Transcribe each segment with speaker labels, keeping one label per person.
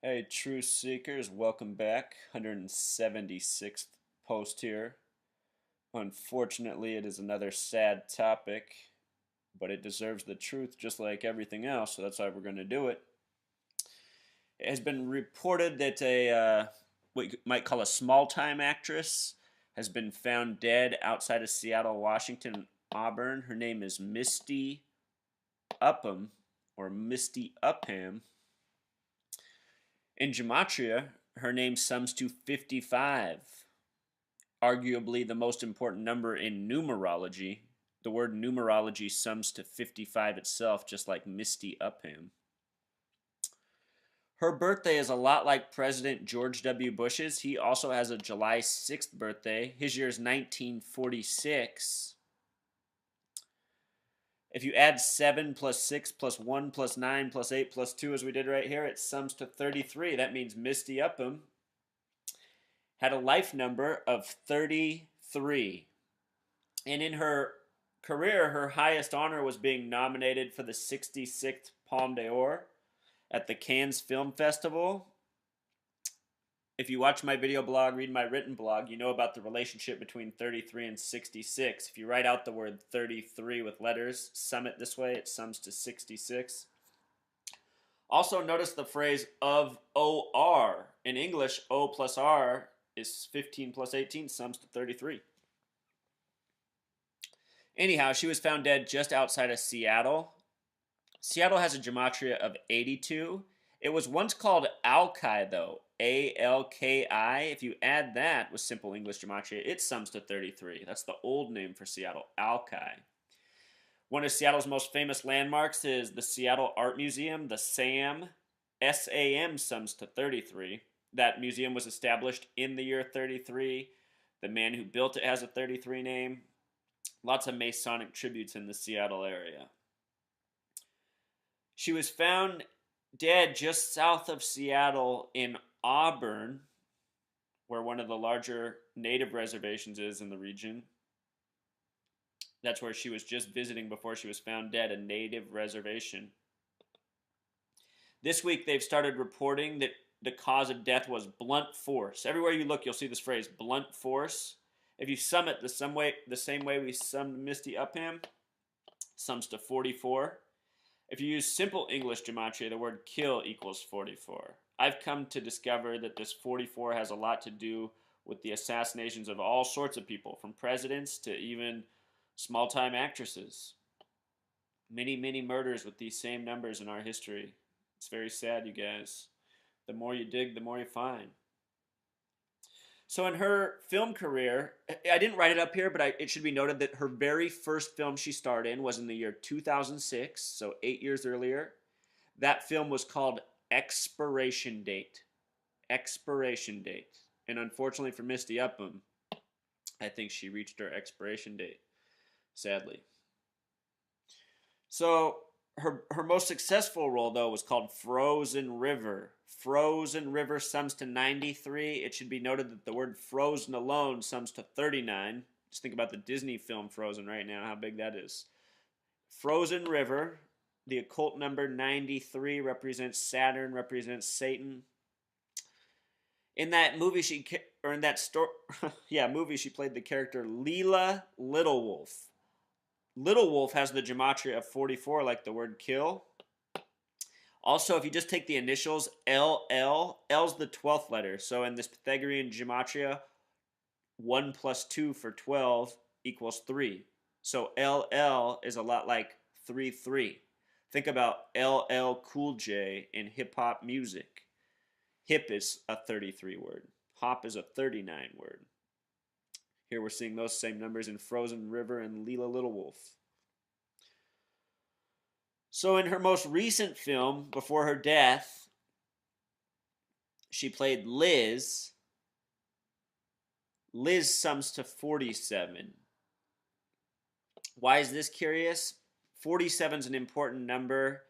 Speaker 1: Hey, Truth Seekers, welcome back. 176th post here. Unfortunately, it is another sad topic, but it deserves the truth just like everything else, so that's why we're going to do it. It has been reported that what you might call a small time actress has been found dead outside of Seattle, Washington, Auburn. Her name is Misty Upham, or Misty Upham. In Gematria, her name sums to 55. Arguably the most important number in numerology. The word numerology sums to 55 itself, just like Misty Upham. Her birthday is a lot like President George W. Bush's. He also has a July 6th birthday. His year is 1946. If you add 7 plus 6 plus 1 plus 9 plus 8 plus 2, as we did right here, it sums to 33. That means Misty Upham had a life number of 33. And in her career, her highest honor was being nominated for the 66th Palme d'Or at the Cannes Film Festival. If you watch my video blog, read my written blog, you know about the relationship between 33 and 66. If you write out the word 33 with letters, sum it this way, it sums to 66. Also, notice the phrase of OR. In English, O plus R is 15 plus 18, sums to 33. Anyhow, she was found dead just outside of Seattle. Seattle has a gematria of 82. It was once called Alki, though. A-L-K-I. If you add that with simple English gematria, it sums to 33. That's the old name for Seattle, Alki. One of Seattle's most famous landmarks is the Seattle Art Museum, the SAM. S-A-M sums to 33. That museum was established in the year 33. The man who built it has a 33 name. Lots of Masonic tributes in the Seattle area. She was found dead just south of Seattle in Auburn, where one of the larger native reservations is in the region. That's where she was just visiting before she was found dead, a native reservation. This week, they've started reporting that the cause of death was blunt force. Everywhere you look, you'll see this phrase, blunt force. If you sum it the same way we summed Misty Upham, sums to 44. If you use simple English gematria, the word kill equals 44. I've come to discover that this 44 has a lot to do with the assassinations of all sorts of people, from presidents to even small-time actresses. Many, many murders with these same numbers in our history. It's very sad, you guys. The more you dig, the more you find. So in her film career, I didn't write it up here, but it should be noted that her very first film she starred in was in the year 2006, so 8 years earlier. That film was called Expiration Date. Expiration Date. And unfortunately for Misty Upham, I think she reached her expiration date, sadly. So her most successful role, though, was called Frozen River. Frozen River sums to 93. It should be noted that the word frozen alone sums to 39. Just think about the Disney film Frozen right now, how big that is. Frozen River, the occult number 93 represents Saturn, represents Satan. In that movie, movie, she played the character Leela Little Wolf. Little Wolf has the gematria of 44, like the word kill. Also, if you just take the initials LL, L's the 12th letter. So in this Pythagorean gematria, 1 plus 2 for 12 equals 3. So LL is a lot like 3-3. Think about LL Cool J in hip-hop music. Hip is a 33 word. Hop is a 39 word. Here we're seeing those same numbers in Frozen River and Leela Little Wolf. So in her most recent film, before her death, she played Liz. Liz sums to 47. Why is this curious? 47 is an important number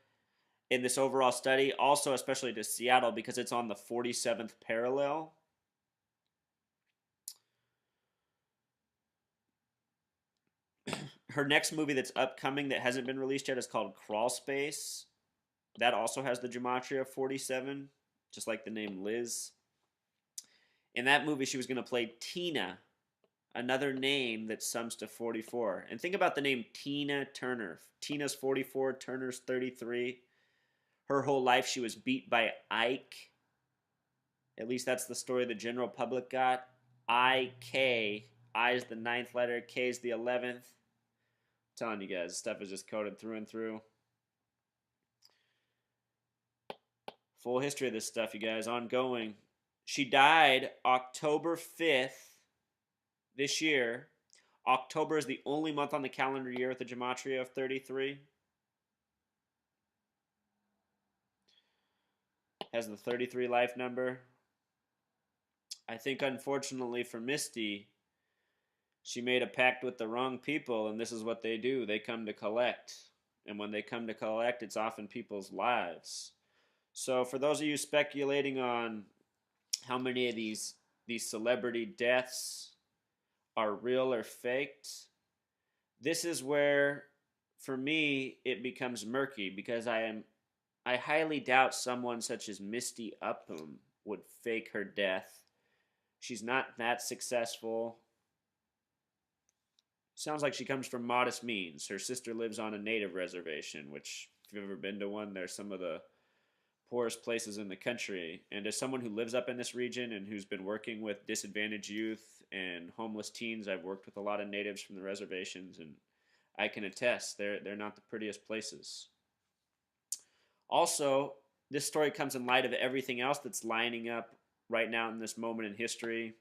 Speaker 1: in this overall study, also especially to Seattle, because it's on the 47th parallel. Her next movie that's upcoming that hasn't been released yet is called Crawl Space. That also has the gematria of 47. just like the name Liz. In that movie, she was going to play Tina, another name that sums to 44. And think about the name Tina Turner. Tina's 44, Turner's 33. Her whole life, she was beat by Ike. At least that's the story the general public got. I-K. I is the 9th letter. K is the 11th. I'm telling you guys, stuff is just coded through and through. Full history of this stuff, you guys, ongoing. She died October 5th this year. October is the only month on the calendar year with a gematria of 33. Has the 33 life number. I think, unfortunately for Misty, she made a pact with the wrong people, and this is what they do. They come to collect. And when they come to collect, it's often people's lives. So for those of you speculating on how many of these celebrity deaths are real or faked, this is where, for me, it becomes murky, because I highly doubt someone such as Misty Upham would fake her death. She's not that successful. Sounds like she comes from modest means. Her sister lives on a native reservation, which, if you've ever been to one, they're some of the poorest places in the country. And as someone who lives up in this region and who's been working with disadvantaged youth and homeless teens, I've worked with a lot of natives from the reservations, and I can attest they're not the prettiest places. Also, this story comes in light of everything else that's lining up right now in this moment in history.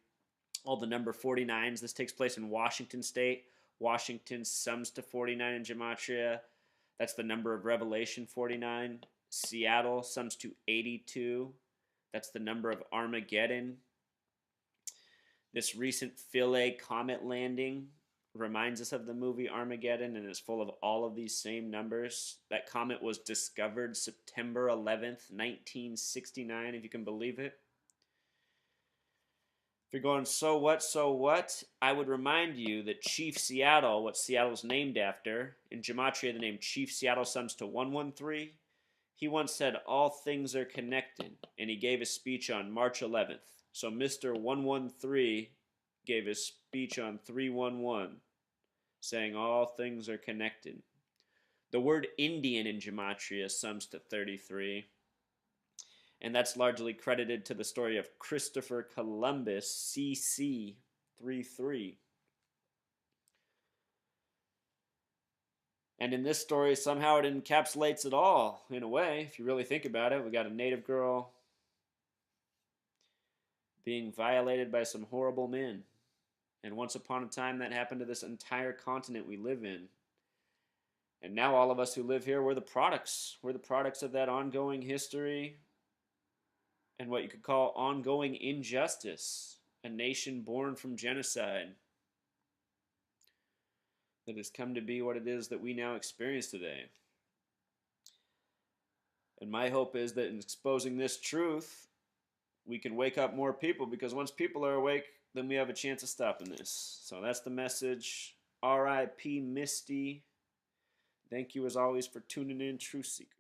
Speaker 1: All the number 49s. This takes place in Washington State. Washington sums to 49 in gematria. That's the number of Revelation, 49. Seattle sums to 82. That's the number of Armageddon. This recent Philae comet landing reminds us of the movie Armageddon, and is full of all of these same numbers. That comet was discovered September 11th, 1969, if you can believe it. If you're going, so what, I would remind you that Chief Seattle, what Seattle's named after, in gematria the name Chief Seattle sums to 113. He once said, all things are connected, and he gave a speech on March 11th. So Mr. 113 gave a speech on 311, saying all things are connected. The word Indian in gematria sums to 33. And that's largely credited to the story of Christopher Columbus, CC 33. And in this story, somehow it encapsulates it all, in a way, if you really think about it. We got a native girl being violated by some horrible men. And once upon a time, that happened to this entire continent we live in. And now all of us who live here, we're the products. We're the products of that ongoing history and what you could call ongoing injustice. A nation born from genocide that has come to be what it is that we now experience today. And my hope is that in exposing this truth, we can wake up more people, because once people are awake, then we have a chance of stopping this. So that's the message. R.I.P. Misty. Thank you as always for tuning in, Truth Seekers.